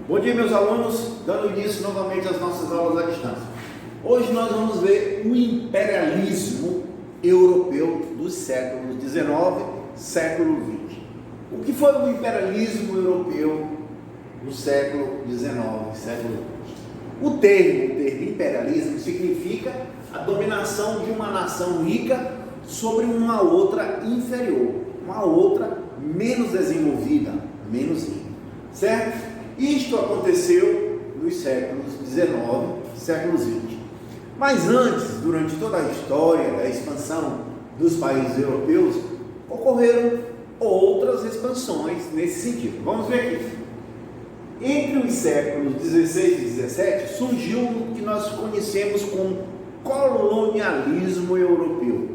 Bom dia, meus alunos, dando início novamente às nossas aulas à distância. Hoje nós vamos ver o imperialismo europeu dos séculos XIX, século XX. O que foi o imperialismo europeu do século XIX, século XX? O termo imperialismo significa a dominação de uma nação rica sobre uma outra inferior, uma outra menos desenvolvida, menos rica, certo? Isto aconteceu nos séculos XIX, século XX. Mas antes, durante toda a história da expansão dos países europeus, ocorreram outras expansões nesse sentido. Vamos ver aqui. Entre os séculos XVI e XVII, surgiu o que nós conhecemos como colonialismo europeu,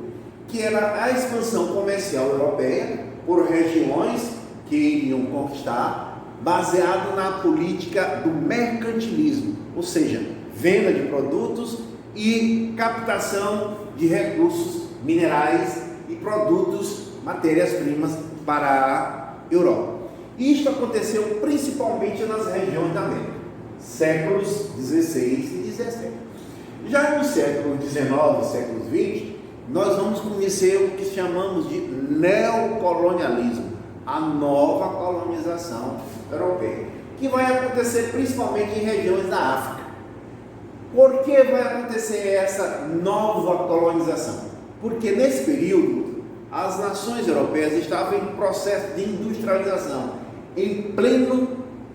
que era a expansão comercial europeia por regiões que iriam conquistar, baseado na política do mercantilismo, ou seja, venda de produtos e captação de recursos minerais e produtos, matérias-primas para a Europa. Isto aconteceu principalmente nas regiões da América, séculos XVI e XVII. Já no século XIX e século XX, nós vamos conhecer o que chamamos de neocolonialismo, a nova colonização europeia, que vai acontecer principalmente em regiões da África. Por que vai acontecer essa nova colonização? Porque nesse período as nações europeias estavam em processo de industrialização, em pleno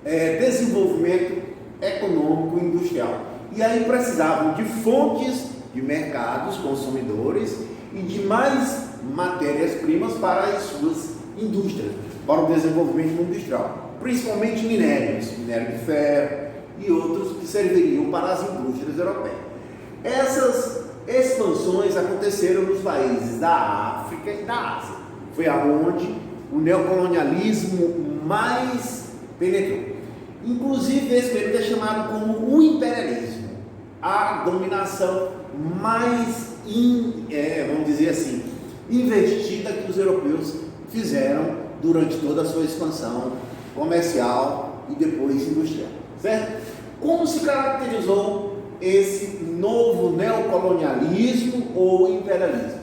desenvolvimento econômico e industrial, e aí precisavam de fontes de mercados consumidores e de mais matérias-primas para as suas indústrias, para o desenvolvimento industrial, principalmente minérios, minério de ferro e outros que serviriam para as indústrias europeias. Essas expansões aconteceram nos países da África e da Ásia. Foi aonde o neocolonialismo mais penetrou. Inclusive, esse período é chamado como o imperialismo, a dominação mais, vamos dizer assim, investida que os europeus fizeram durante toda a sua expansão comercial e depois industrial, certo? Como se caracterizou esse novo neocolonialismo ou imperialismo?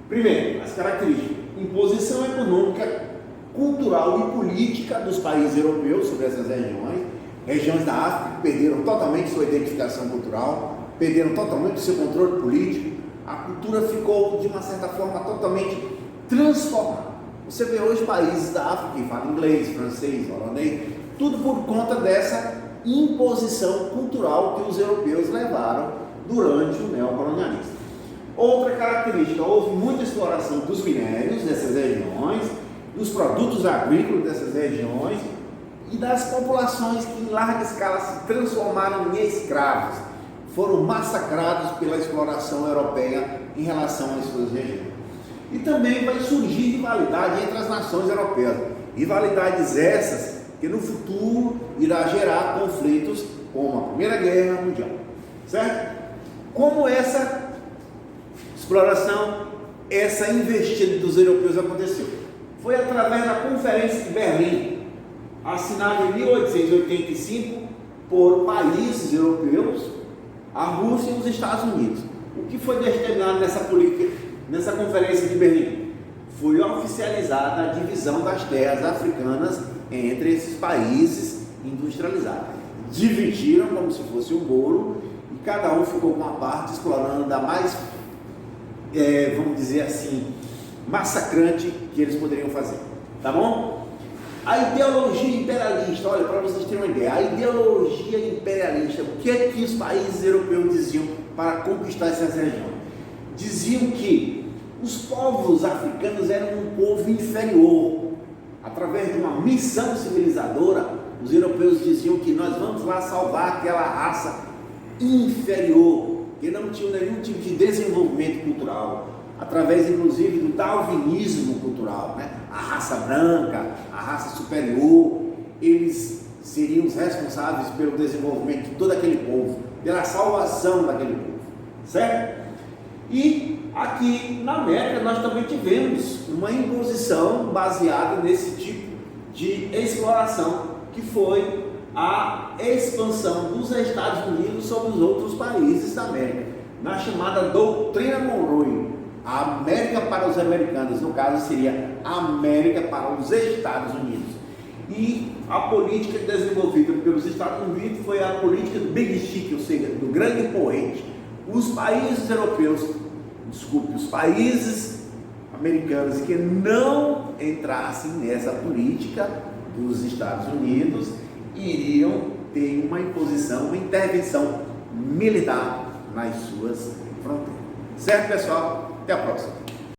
Primeiro, as características: imposição econômica, cultural e política dos países europeus sobre essas regiões da África que perderam totalmente sua identificação cultural, perderam totalmente seu controle político, a cultura ficou de uma certa forma totalmente transformada. Você vê hoje países da África que falam inglês, francês, holandês, tudo por conta dessa imposição cultural que os europeus levaram durante o neocolonialismo. Outra característica: houve muita exploração dos minérios dessas regiões, dos produtos agrícolas dessas regiões e das populações que em larga escala se transformaram em escravos, foram massacrados pela exploração europeia em relação às suas regiões. E também vai surgir rivalidade entre as nações europeias, rivalidades essas que no futuro irá gerar conflitos como a Primeira Guerra Mundial, certo? Como essa exploração, essa investida dos europeus aconteceu? Foi através da Conferência de Berlim, assinada em 1885 por países europeus, a Rússia e os Estados Unidos. O que foi determinado nessa política? Nessa Conferência de Berlim, foi oficializada a divisão das terras africanas entre esses países industrializados. Dividiram como se fosse um bolo e cada um ficou com uma parte explorando da mais, vamos dizer assim, massacrante que eles poderiam fazer. Tá bom? A ideologia imperialista, olha, para vocês terem uma ideia, a ideologia imperialista, o que é que os países europeus diziam para conquistar essas regiões? Diziam que os povos africanos eram um povo inferior. Através de uma missão civilizadora, os europeus diziam que nós vamos lá salvar aquela raça inferior, que não tinha nenhum tipo de desenvolvimento cultural, através inclusive do darwinismo cultural, né? A raça branca, a raça superior, eles seriam os responsáveis pelo desenvolvimento de todo aquele povo, pela salvação daquele povo, certo? E aqui na América nós também tivemos uma imposição baseada nesse tipo de exploração, que foi a expansão dos Estados Unidos sobre os outros países da América, na chamada doutrina Monroe. A América para os americanos, no caso seria a América para os Estados Unidos. E a política desenvolvida pelos Estados Unidos foi a política do Big Stick, ou seja, do grande porrete. Os países os países americanos que não entrassem nessa política dos Estados Unidos iriam ter uma imposição, uma intervenção militar nas suas fronteiras. Certo, pessoal? Até a próxima.